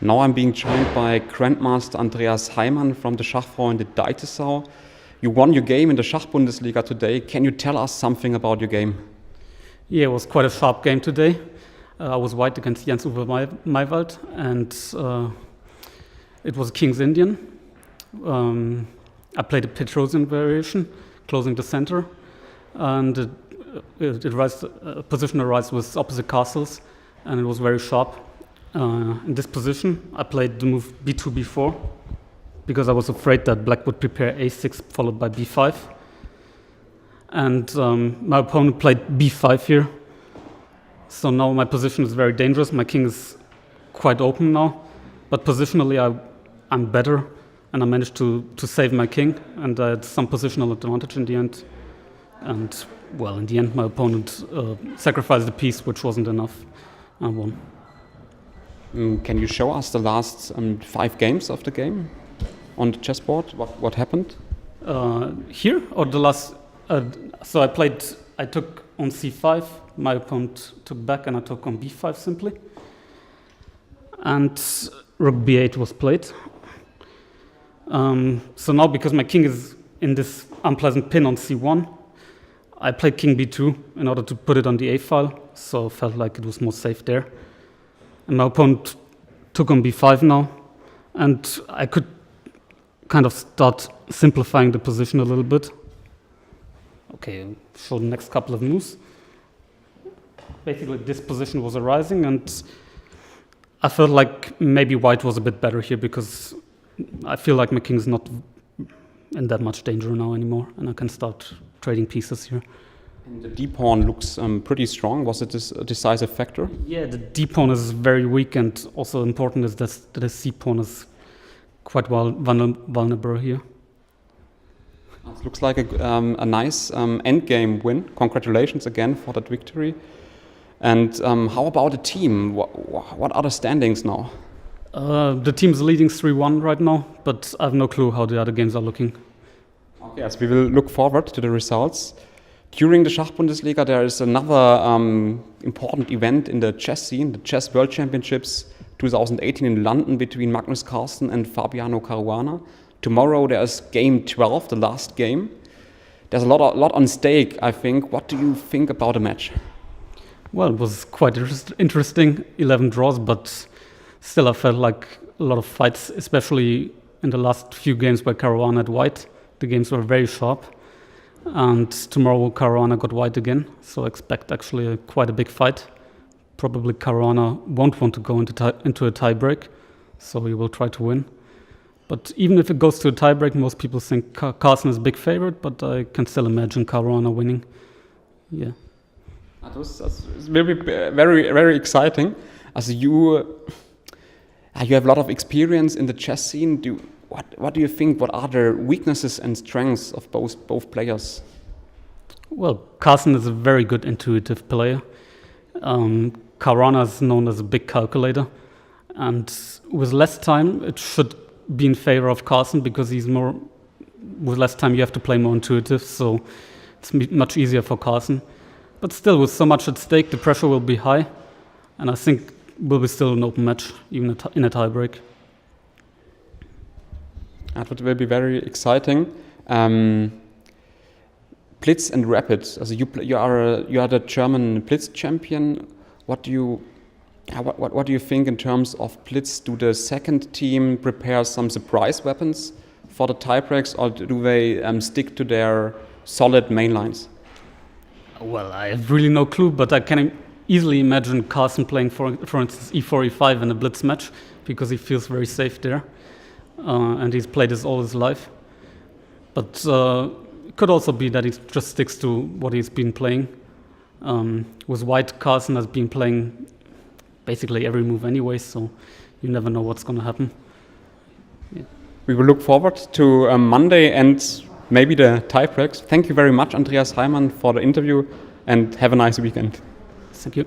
Now I'm being joined by grandmaster Andreas Heimann from the Schachfreunde Deizisau. You won your game in the Schachbundesliga today. Can you tell us something about your game? Yeah, it was quite a sharp game today. I was white against Jens-Uwe Maywald, and it was King's Indian. I played a Petrosian variation, closing the center, and position arise with opposite castles, and it was very sharp. In this position, I played the move b2, b4, because I was afraid that black would prepare a6 followed by b5. And my opponent played b5 here. So now my position is very dangerous. My king is quite open now, but positionally I'm better, and I managed to save my king, and I had some positional advantage in the end. And well, in the end, my opponent sacrificed the piece, which wasn't enough. I won. Can you show us the last 5 games of the game on the chessboard? What happened? Here or the last? So I took on c5. My opponent took back, and I took on b5 simply. And rook b8 was played. So now, because my king is in this unpleasant pin on c1, I played king b2 in order to put it on the a file. So I felt like it was more safe there. And my opponent took on b5 now, and I could kind of start simplifying the position a little bit. Okay, I'll show the next couple of moves. Basically, this position was arising, and I felt like maybe white was a bit better here, because I feel like my king is not in that much danger now anymore, and I can start trading pieces here. And the d-pawn looks pretty strong. Was it a decisive factor? Yeah, the d-pawn is very weak, and also important is that the c-pawn is quite vulnerable here. It looks like a nice endgame win. Congratulations again for that victory. And how about the team? What are the standings now? The team's leading 3-1 right now, but I have no clue how the other games are looking. Okay, yes, we will look forward to the results. During the Schachbundesliga, there is another important event in the chess scene, the Chess World Championships 2018 in London between Magnus Carlsen and Caruana. Tomorrow there is game 12, the last game. There's a lot on stake, I think. What do you think about the match? Well, it was quite interesting, 11 draws, but still I felt like a lot of fights, especially in the last few games by Caruana had white. The games were very sharp. And tomorrow Caruana got white again, so I expect actually quite a big fight. Probably Caruana won't want to go into a tie-break, so he will try to win. But even if it goes to a tie-break, most people think Carlsen is a big favorite, but I can still imagine Caruana winning. Yeah. That will be very, very exciting. As you have a lot of experience in the chess scene. What do you think? What are the weaknesses and strengths of both players? Well, Carlsen is a very good intuitive player. Caruana is known as a big calculator, and with less time, it should be in favor of Carlsen, because with less time you have to play more intuitive, so it's much easier for Carlsen. But still, with so much at stake, the pressure will be high, and I think it will be still an open match, even in a tie-break. That will be very exciting. Blitz and Rapid. Also you are the German Blitz champion. What do you think in terms of Blitz? Do the second team prepare some surprise weapons for the tiebreaks, or do they stick to their solid main lines? Well, I have really no clue, but I can easily imagine Carlsen playing, for instance, e4, e5 in a Blitz match, because he feels very safe there. And he's played this all his life. But it could also be that he just sticks to what he's been playing. With white, Carlsen has been playing basically every move anyway, so you never know what's going to happen. Yeah. We will look forward to Monday and maybe the tiebreaks. Thank you very much, Andreas Heimann, for the interview, and have a nice weekend. Thank you.